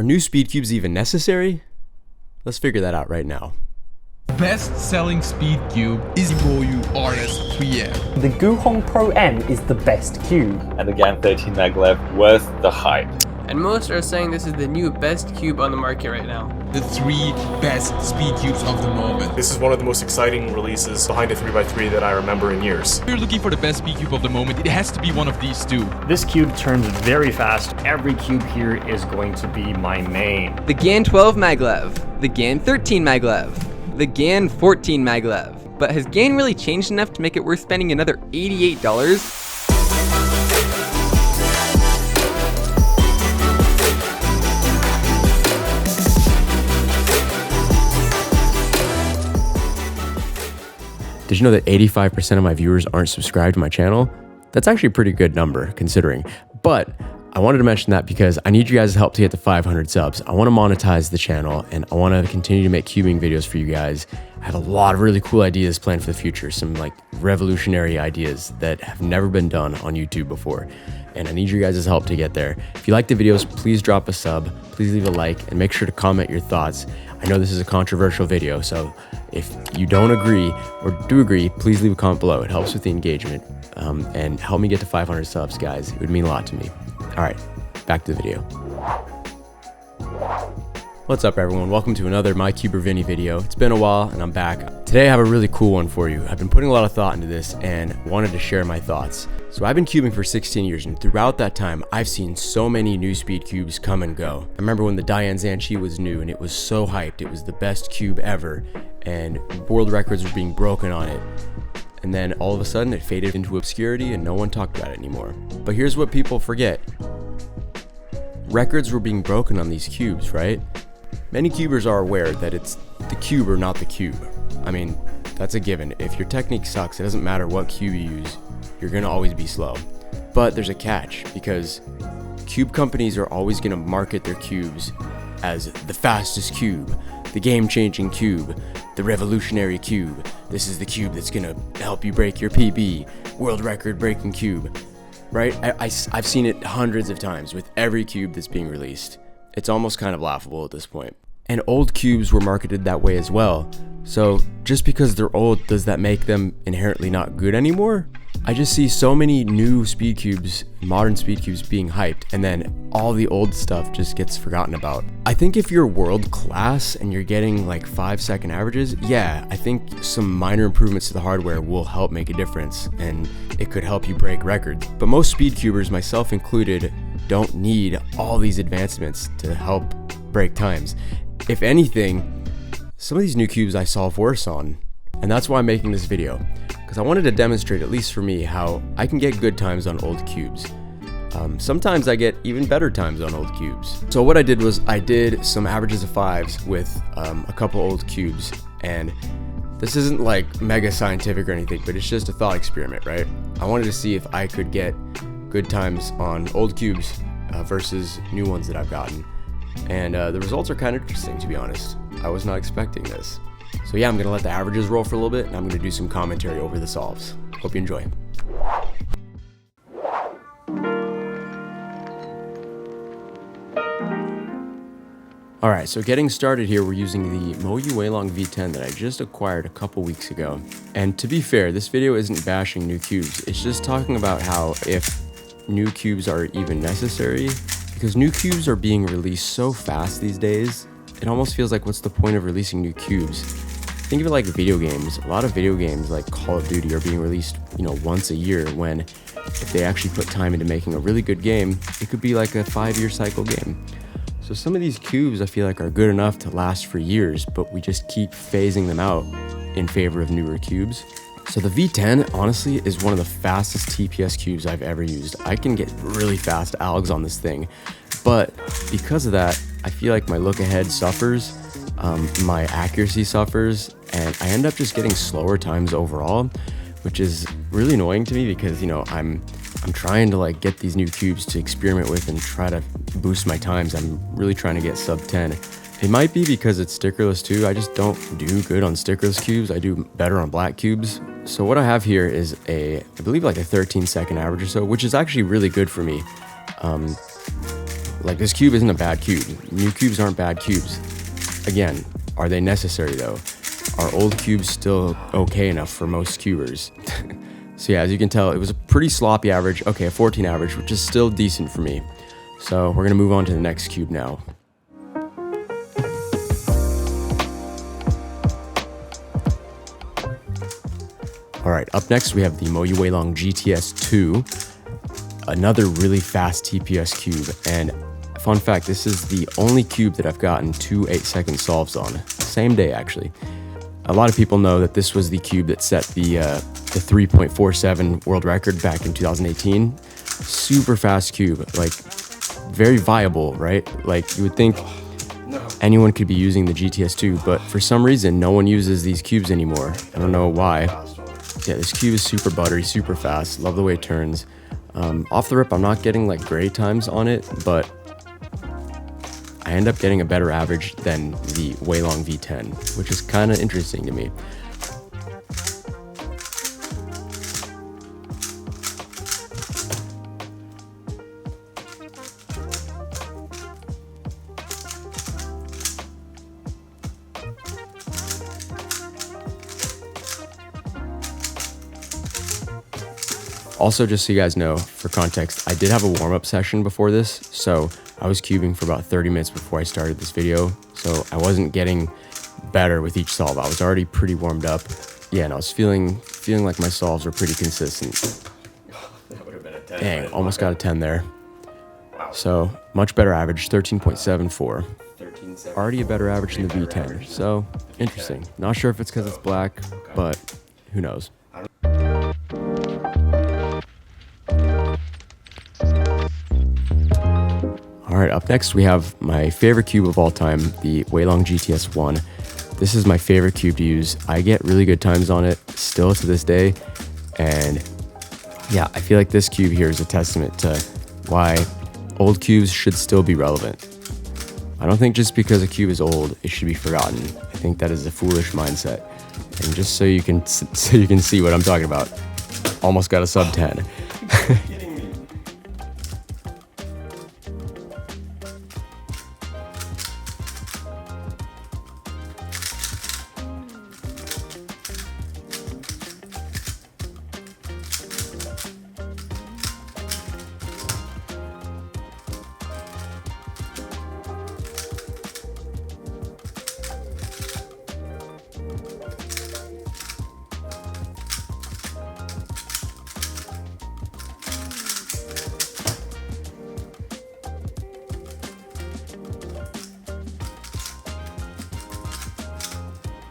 Are new Speedcubes even necessary? Let's figure that out right now. Best-selling speed cube is Moyu RS3M. The Guhong Pro N is the best cube. And the GAN 13 maglev worth the hype. And most are saying this is the new best cube on the market right now. The 3 best speed cubes of the moment. This is one of the most exciting releases behind a 3x3 that I remember in years. If you're looking for the best speed cube of the moment, it has to be one of these two. This cube turns very fast. Every cube here is going to be my main. The GAN 12 maglev, the GAN 13 maglev, the GAN 14 maglev. But has GAN really changed enough to make it worth spending another $88? Did you know that 85% of my viewers aren't subscribed to my channel? That's actually a pretty good number considering, but I wanted to mention that because I need you guys' help to get to 500 subs. I want to monetize the channel and I want to continue to make cubing videos for you guys. I have a lot of really cool ideas planned for the future, some like revolutionary ideas that have never been done on YouTube before. And I need your guys' help to get there. If you like the videos, please drop a sub, please leave a like, and make sure to comment your thoughts. I know this is a controversial video, so if you don't agree or do agree, please leave a comment below. It helps with the engagement and help me get to 500 subs, guys. It would mean a lot to me. All right, back to the video. What's up, everyone? Welcome to another My Cuber Vinny video. It's been a while and I'm back. Today I have a really cool one for you. I've been putting a lot of thought into this and wanted to share my thoughts. So I've been cubing for 16 years and throughout that time, I've seen so many new speed cubes come and go. I remember when the Diane Zanchi was new and it was so hyped. It was the best cube ever and world records were being broken on it. And then all of a sudden it faded into obscurity and no one talked about it anymore. But here's what people forget. Records were being broken on these cubes, right? Many cubers are aware that it's the cube or not the cube. I mean, that's a given. If your technique sucks, it doesn't matter what cube you use, you're gonna always be slow. But there's a catch because cube companies are always gonna market their cubes as the fastest cube, the game-changing cube, the revolutionary cube. This is the cube that's gonna help you break your PB, world record breaking cube, right? I've seen it hundreds of times with every cube that's being released. It's almost kind of laughable at this point. And old cubes were marketed that way as well. So just because they're old, does that make them inherently not good anymore? I just see so many new speed cubes, modern speed cubes being hyped, and then all the old stuff just gets forgotten about. I think if you're world class and you're getting like 5-second averages, yeah, I think some minor improvements to the hardware will help make a difference and it could help you break records. But most speed cubers, myself included, don't need all these advancements to help break times. If anything, some of these new cubes I solve worse on, and that's why I'm making this video, because I wanted to demonstrate, at least for me, how I can get good times on old cubes. Sometimes I get even better times on old cubes. So what I did was I did some averages of 5s with a couple old cubes, and this isn't like mega scientific or anything, but it's just a thought experiment, right? I wanted to see if I could get good times on old cubes versus new ones that I've gotten. And the results are kind of interesting, to be honest. I was not expecting this. So yeah, I'm gonna let the averages roll for a little bit and I'm gonna do some commentary over the solves. Hope you enjoy. Alright, so getting started here, we're using the Moyu Weilong V10 that I just acquired a couple weeks ago. And to be fair, this video isn't bashing new cubes. It's just talking about how if new cubes are even necessary, because new cubes are being released so fast these days, it almost feels like what's the point of releasing new cubes? Think of it like video games. A lot of video games like Call of Duty are being released, once a year, when if they actually put time into making a really good game, it could be like a 5-year cycle game. So some of these cubes I feel like are good enough to last for years, but we just keep phasing them out in favor of newer cubes. So the V10 honestly is one of the fastest TPS cubes I've ever used. I can get really fast algs on this thing, but because of that, I feel like my look ahead suffers, my accuracy suffers, and I end up just getting slower times overall, which is really annoying to me because, I'm trying to like get these new cubes to experiment with and try to boost my times. I'm really trying to get sub 10. It might be because it's stickerless too. I just don't do good on stickerless cubes. I do better on black cubes. So what I have here is I believe like a 13-second average or so, which is actually really good for me. Like, this cube isn't a bad cube. New cubes aren't bad cubes. Again, are they necessary though? Are old cubes still okay enough for most cubers? So yeah, as you can tell, it was a pretty sloppy average. Okay, a 14 average, which is still decent for me. So we're gonna move on to the next cube now. All right, up next we have the Mo Yue Long GTS2, another really fast TPS cube. And fun fact, this is the only cube that I've gotten 2 8-second solves on. Same day, actually. A lot of people know that this was the cube that set the 3.47 world record back in 2018. Super fast cube, like very viable, right? Like you would think anyone could be using the GTS2, but for some reason, no one uses these cubes anymore. I don't know why. Yeah, this cube is super buttery, super fast. Love the way it turns. Off the rip, I'm not getting like great times on it, but I end up getting a better average than the Weilong V10, which is kind of interesting to me. Also, just so you guys know, for context, I did have a warm-up session before this, so I was cubing for about 30 minutes before I started this video, so I wasn't getting better with each solve. I was already pretty warmed up. Yeah, and I was feeling like my solves were pretty consistent. That would have been a 10. Dang, almost got a 10 there. Wow. So, much better average, 13.74. Already a better average than the V10, so interesting. Not sure if it's because it's black, but who knows. Alright, up next we have my favorite cube of all time, the Weilong GTS1. This is my favorite cube to use. I get really good times on it still to this day, and yeah, I feel like this cube here is a testament to why old cubes should still be relevant. I don't think just because a cube is old, it should be forgotten. I think that is a foolish mindset. And just so you can see what I'm talking about, almost got a sub 10.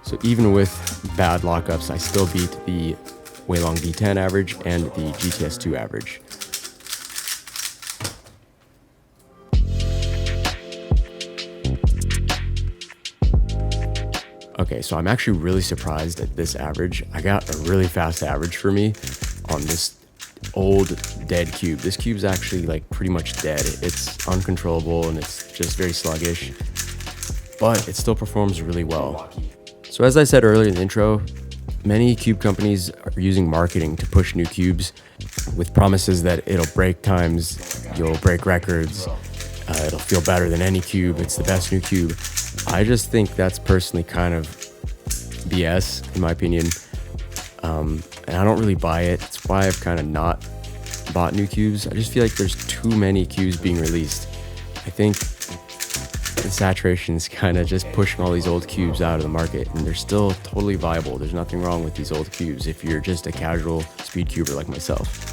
So even with bad lockups, I still beat the Weilong V10 average and the GTS2 average. Okay, so I'm actually really surprised at this average. I got a really fast average for me on this old dead cube. This cube's actually like pretty much dead. It's uncontrollable and it's just very sluggish, but it still performs really well. So as I said earlier in the intro, many cube companies are using marketing to push new cubes with promises that it'll break times, you'll break records, it'll feel better than any cube, it's the best new cube. I just think that's personally kind of BS, in my opinion, and I don't really buy it. It's why I've kind of not bought new cubes. I just feel like there's too many cubes being released. I think the saturation is kind of just pushing all these old cubes out of the market, and they're still totally viable. There's nothing wrong with these old cubes if you're just a casual speed cuber like myself.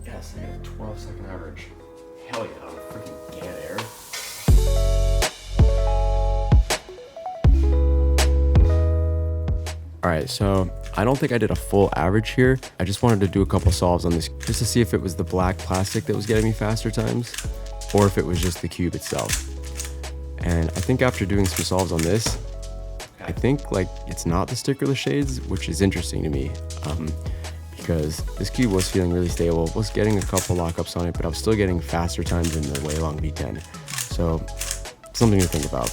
Yes, I got a 12-second average. Hell yeah, I'm freaking get air. Alright, so I don't think I did a full average here. I just wanted to do a couple solves on this just to see if it was the black plastic that was getting me faster times or if it was just the cube itself. And I think after doing some solves on this, I think like it's not the stickerless shades, which is interesting to me, because this cube was feeling really stable, was getting a couple lockups on it, but I was still getting faster times than the Waylong V10. So something to think about.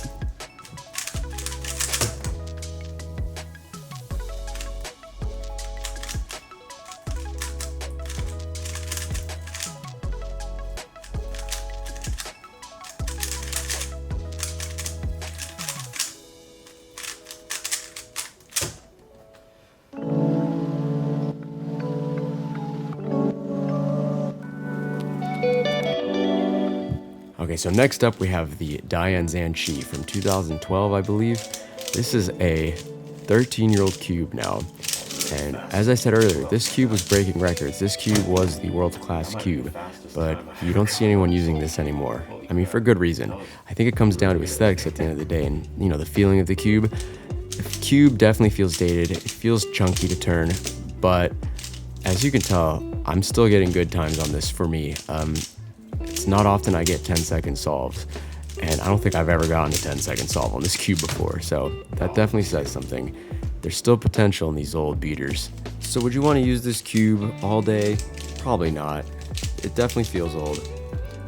Okay, so next up we have the Diane Zanchi from 2012, I believe. This is a 13-year-old cube now. And as I said earlier, this cube was breaking records. This cube was the world-class cube, but you don't see anyone using this anymore. I mean, for good reason. I think it comes down to aesthetics at the end of the day and, you know, the feeling of the cube. The cube definitely feels dated. It feels chunky to turn, but as you can tell, I'm still getting good times on this for me. It's not often I get 10-second solves, and I don't think I've ever gotten a 10-second solve on this cube before, so that definitely says something. There's still potential in these old beaters. So would you want to use this cube all day? Probably not. It definitely feels old.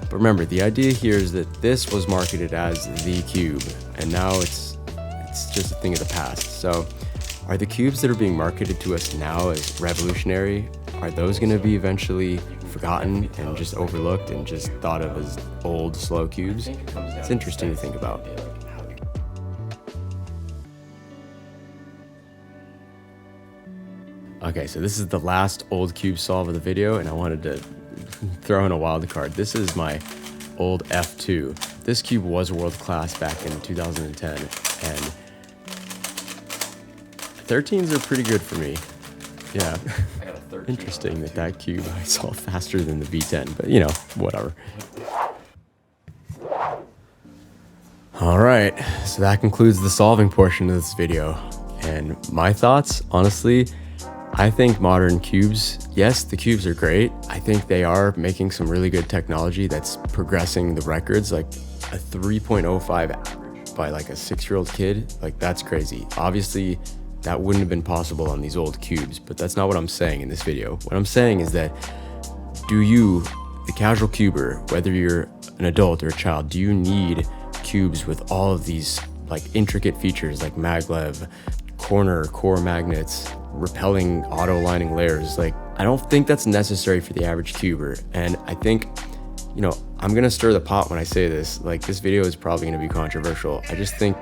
But remember, the idea here is that this was marketed as the cube, and now it's just a thing of the past. So are the cubes that are being marketed to us now as revolutionary, are those going to be eventually forgotten and just overlooked and just thought of as old, slow cubes? It's interesting to think about. Okay, so this is the last old cube solve of the video, and I wanted to throw in a wild card. This is my old F2. This cube was world class back in 2010, and 13s are pretty good for me. Yeah. Interesting that cube I solved faster than the V10, but you know, whatever. All right, so that concludes the solving portion of this video. And my thoughts, honestly, I think modern cubes, yes, the cubes are great. I think they are making some really good technology that's progressing the records, like a 3.05 average by like a 6-year-old kid. Like, that's crazy. Obviously, that wouldn't have been possible on these old cubes, but that's not what I'm saying in this video. What I'm saying is that, do you, the casual cuber, whether you're an adult or a child, do you need cubes with all of these like intricate features like maglev, corner core magnets, repelling auto aligning layers? Like, I don't think that's necessary for the average cuber. And I think, you know, I'm gonna stir the pot when I say this. Like, this video is probably gonna be controversial. I just think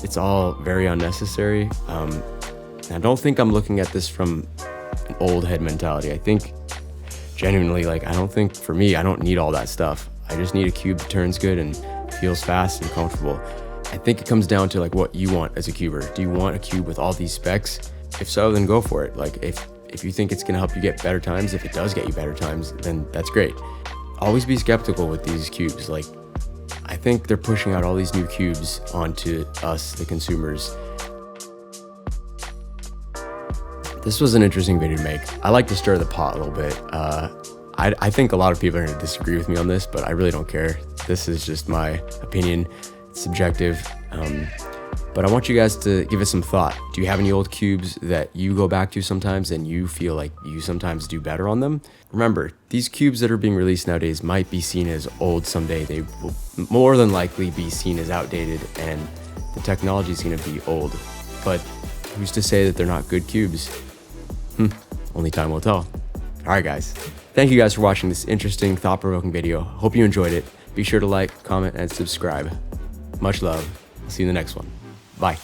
it's all very unnecessary. I don't think I'm looking at this from an old head mentality. I think genuinely, like, I don't think, for me, I don't need all that stuff. I just need a cube that turns good and feels fast and comfortable. I think it comes down to like what you want as a cuber. Do you want a cube with all these specs? If so, then go for it. Like, if you think it's gonna help you get better times, if it does get you better times, then that's great. Always be skeptical with these cubes. Like, I think they're pushing out all these new cubes onto us, the consumers. This was an interesting video to make. I like to stir the pot a little bit. I think a lot of people are gonna disagree with me on this, but I really don't care. This is just my opinion. It's subjective. But I want you guys to give it some thought. Do you have any old cubes that you go back to sometimes and you feel like you sometimes do better on them? Remember, these cubes that are being released nowadays might be seen as old someday. They will more than likely be seen as outdated and the technology is gonna be old. But who's to say that they're not good cubes? Only time will tell. All right, guys. Thank you guys for watching this interesting, thought-provoking video. Hope you enjoyed it. Be sure to like, comment, and subscribe. Much love. I'll see you in the next one. Bye.